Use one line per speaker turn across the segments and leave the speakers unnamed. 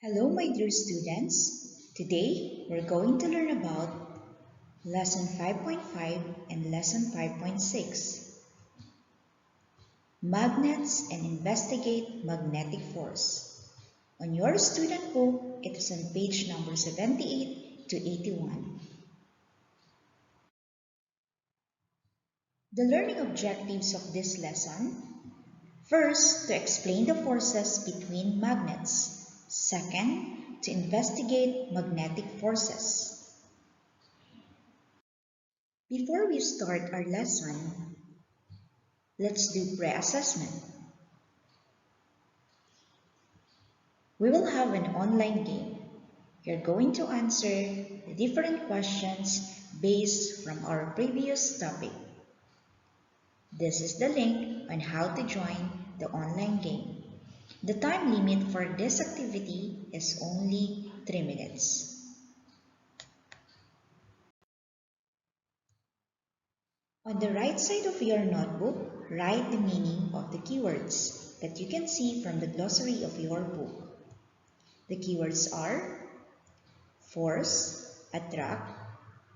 Hello, my dear students. Today, we're going to learn about Lesson 5.5 and Lesson 5.6, Magnets and Investigate Magnetic Force. On your student book, it is on page number 78 to 81. The learning objectives of this lesson: first, to explain the forces between magnets. Second, to investigate magnetic forces. Before we start our lesson, let's do pre-assessment. We will have an online game. You're going to answer the different questions based from our previous topic. This is the link on how to join the online game. The time limit for this activity is only 3 minutes. On the right side of your notebook, write the meaning of the keywords that you can see from the glossary of your book. The keywords are force, attract,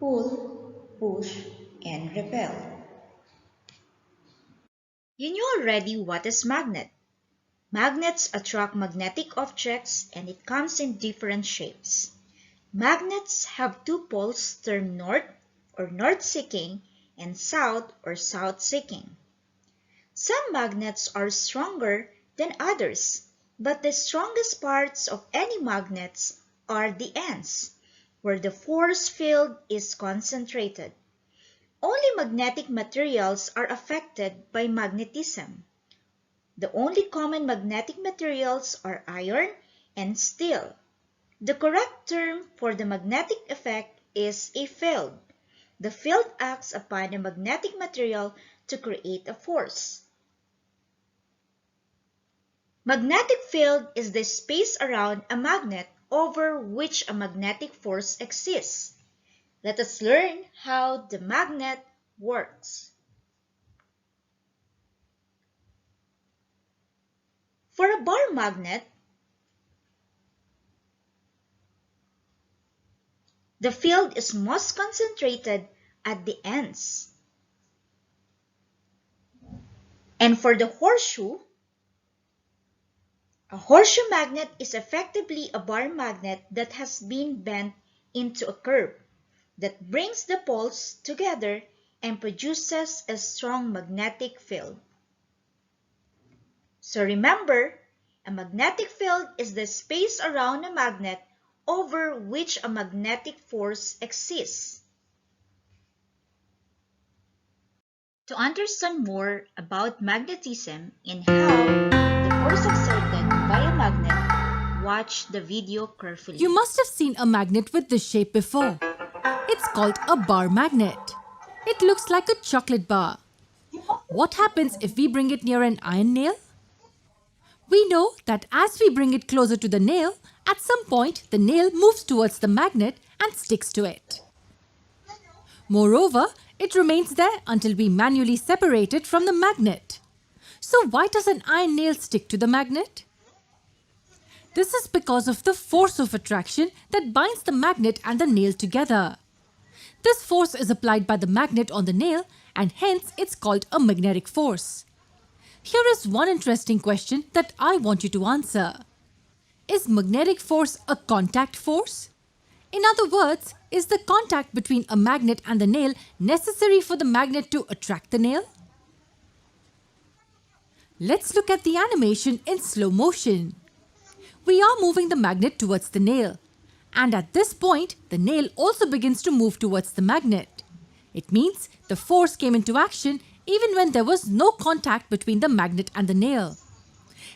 pull, push, and repel. You know already what is magnet. Magnets attract magnetic objects and it comes in different shapes. Magnets have two poles termed north or north-seeking and south or south-seeking. Some magnets are stronger than others, but the strongest parts of any magnets are the ends, where the force field is concentrated. Only magnetic materials are affected by magnetism. The only common magnetic materials are iron and steel. The correct term for the magnetic effect is a field. The field acts upon the magnetic material to create a force. Magnetic field is the space around a magnet over which a magnetic force exists. Let us learn how the magnet works. For a bar magnet, the field is most concentrated at the ends. And for the horseshoe, a horseshoe magnet is effectively a bar magnet that has been bent into a curve that brings the poles together and produces a strong magnetic field. So remember, a magnetic field is the space around a magnet over which a magnetic force exists. To understand more about magnetism and how the force exerted by a magnet, watch the video carefully.
You must have seen a magnet with this shape before. It's called a bar magnet. It looks like a chocolate bar. What happens if we bring it near an iron nail? We know that as we bring it closer to the nail, at some point the nail moves towards the magnet and sticks to it. Moreover, it remains there until we manually separate it from the magnet. So why does an iron nail stick to the magnet? This is because of the force of attraction that binds the magnet and the nail together. This force is applied by the magnet on the nail and hence it's called a magnetic force. Here is one interesting question that I want you to answer. Is magnetic force a contact force? In other words, is the contact between a magnet and the nail necessary for the magnet to attract the nail? Let's look at the animation in slow motion. We are moving the magnet towards the nail. And at this point, the nail also begins to move towards the magnet. It means the force came into action even when there was no contact between the magnet and the nail.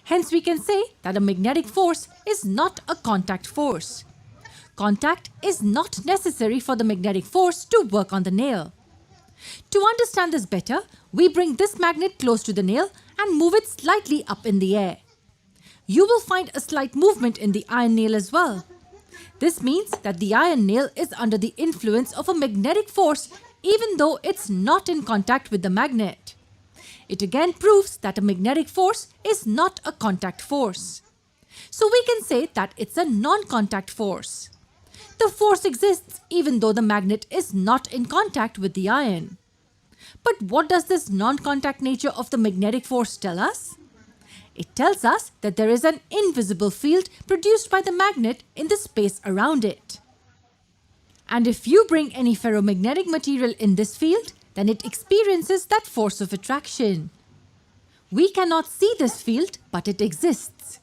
Hence, we can say that a magnetic force is not a contact force. Contact is not necessary for the magnetic force to work on the nail. To understand this better, we bring this magnet close to the nail and move it slightly up in the air. You will find a slight movement in the iron nail as well. This means that the iron nail is under the influence of a magnetic force even though it's not in contact with the magnet. It again proves that a magnetic force is not a contact force. So we can say that it's a non-contact force. The force exists even though the magnet is not in contact with the iron. But what does this non-contact nature of the magnetic force tell us? It tells us that there is an invisible field produced by the magnet in the space around it. And if you bring any ferromagnetic material in this field, then it experiences that force of attraction. We cannot see this field, but it exists.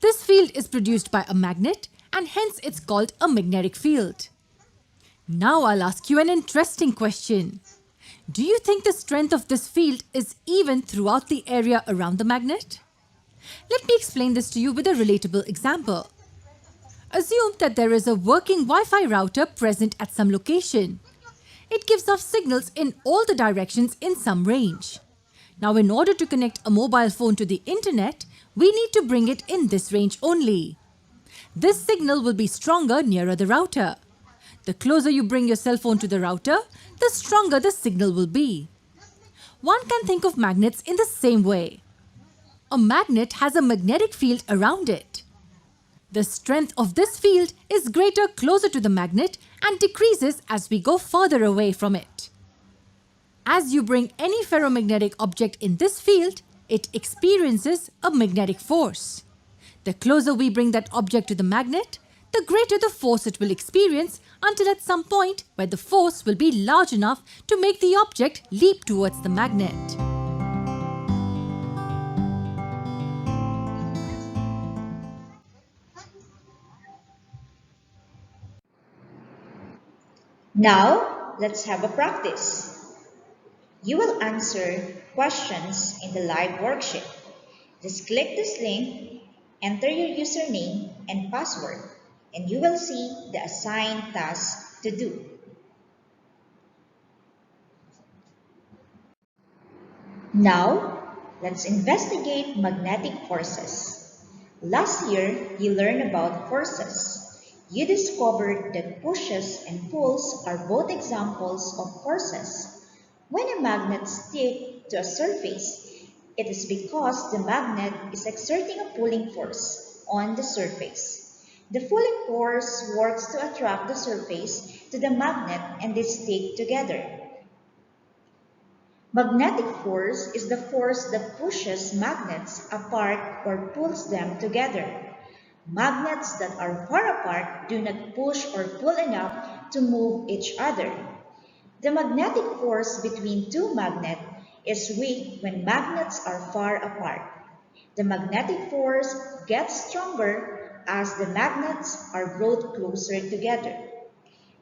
This field is produced by a magnet and hence it's called a magnetic field. Now I'll ask you an interesting question. Do you think the strength of this field is even throughout the area around the magnet? Let me explain this to you with a relatable example. Assume that there is a working Wi-Fi router present at some location. It gives off signals in all the directions in some range. Now, in order to connect a mobile phone to the internet, we need to bring it in this range only. This signal will be stronger nearer the router. The closer you bring your cell phone to the router, the stronger the signal will be. One can think of magnets in the same way. A magnet has a magnetic field around it. The strength of this field is greater closer to the magnet and decreases as we go further away from it. As you bring any ferromagnetic object in this field, it experiences a magnetic force. The closer we bring that object to the magnet, the greater the force it will experience until at some point where the force will be large enough to make the object leap towards the magnet.
Now, let's have a practice. You will answer questions in the live worksheet. Just click this link, enter your username and password, and you will see the assigned task to do. Now, let's investigate magnetic forces. Last year, you learned about forces. You discovered that pushes and pulls are both examples of forces. When a magnet sticks to a surface, it is because the magnet is exerting a pulling force on the surface. The pulling force works to attract the surface to the magnet and they stick together. Magnetic force is the force that pushes magnets apart or pulls them together. Magnets that are far apart do not push or pull enough to move each other. The magnetic force between two magnets is weak when magnets are far apart. The magnetic force gets stronger as the magnets are brought closer together.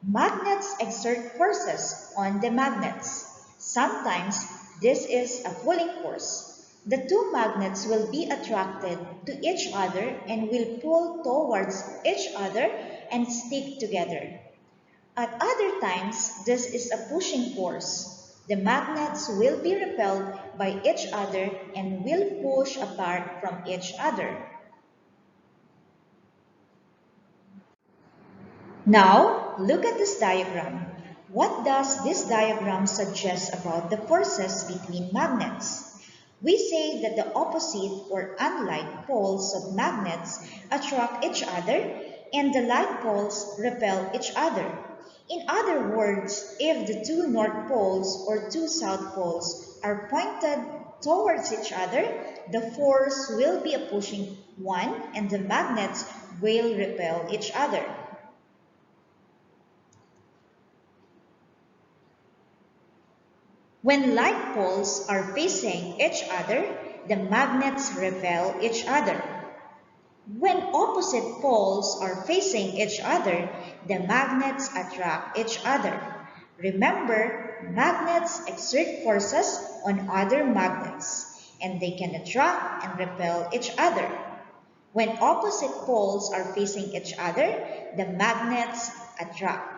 Magnets exert forces on the magnets. Sometimes this is a pulling force. The two magnets will be attracted to each other and will pull towards each other and stick together. At other times, this is a pushing force. The magnets will be repelled by each other and will push apart from each other. Now, look at this diagram. What does this diagram suggest about the forces between magnets? We say that the opposite or unlike poles of magnets attract each other and the like poles repel each other. In other words, if the two north poles or two south poles are pointed towards each other, the force will be a pushing one and the magnets will repel each other. When like poles are facing each other, the magnets repel each other. When opposite poles are facing each other, the magnets attract each other. Remember, magnets exert forces on other magnets, and they can attract and repel each other. When opposite poles are facing each other, the magnets attract.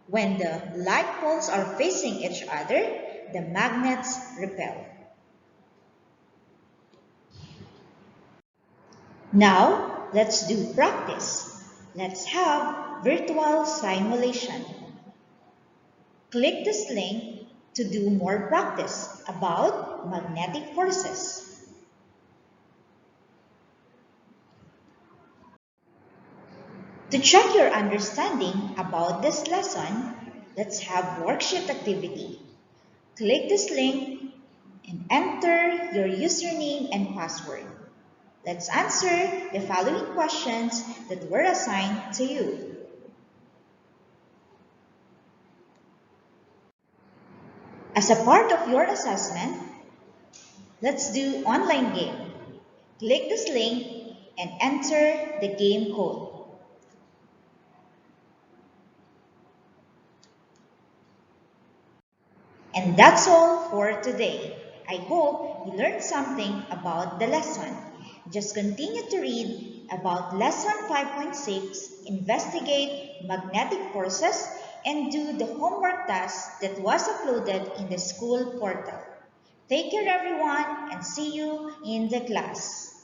When the like poles are facing each other, the magnets repel. Now, let's do practice. Let's have virtual simulation. Click this link to do more practice about magnetic forces. To check your understanding about this lesson, let's have worksheet activity. Click this link and enter your username and password. Let's answer the following questions that were assigned to you. As a part of your assessment, let's do online game. Click this link and enter the game code. And that's all for today. I hope you learned something about the lesson. Just continue to read about Lesson 5.6, investigate magnetic forces, and do the homework task that was uploaded in the school portal. Take care everyone and see you in the class.